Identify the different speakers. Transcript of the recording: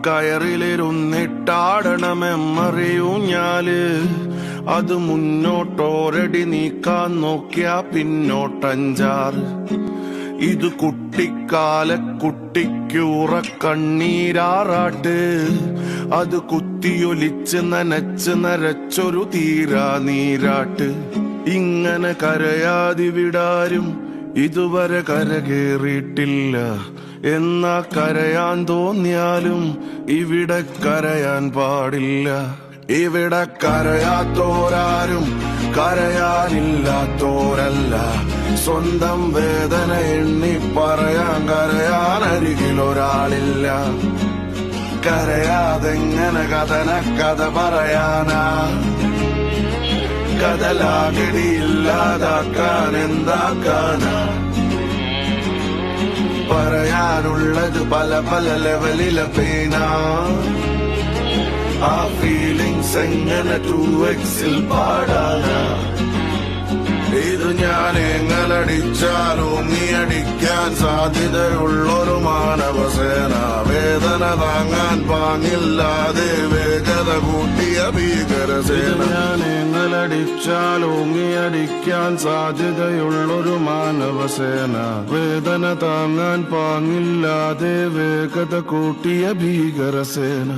Speaker 1: കയറിലിരുന്നിട്ടാടണമെന്നറിയൂഞ്ഞാല് അത് മുന്നോട്ടോരടി നീക്കാൻ നോക്കിയ പിന്നോട്ടഞ്ചാറ്. ഇത് കുട്ടിക്കാല കുട്ടിക്കൂറ കണ്ണീരാറാട്ട്. അത് കുത്തിയൊലിച്ച് നനച്ച് നരച്ചൊരു തീരാ നീരാട്ട്. ഇങ്ങനെ കരയാതിവിടാരും ഇതുവരെ കരകേറിയിട്ടില്ല. എന്നാ കരയാൻ തോന്നിയാലും ഇവിടെ കരയാൻ പാടില്ല. ഇവിടെ കരയാത്തോരാരും കരയാനില്ലാത്തോരല്ല. സ്വന്തം വേദന എണ്ണി പറയാൻ കരയാൻ അരികിലൊരാളില്ല. കരയാതെങ്ങനെ കഥ പറയാനാ? കഥലാകടിയില്ലാതാക്കാൻ എന്താക്കാനാ? പറയാനുള്ളത് പല പല ലെവലിലെ പേനാ. ആ ഫീലിങ്സ് എങ്ങനെ 2Xൽ പാടാനാ? ഇത് ഞാൻ എങ്ങനടിച്ചാലും നീ അടിക്കാൻ സാധ്യതയുള്ളൊരു മാനവസേന. വേദന താങ്ങാൻ പാങ്ങില്ലാതെ വേഗത കൂട്ടിയ ഭീകരസേന. ഞാൻ എങ്ങനടിച്ചാലും നീ അടിക്കാൻ സാധ്യതയുള്ളൊരു മാനവസേന. വേദന താങ്ങാൻ പാങ്ങില്ലാതെ വേഗത കൂട്ടിയ ഭീകരസേന.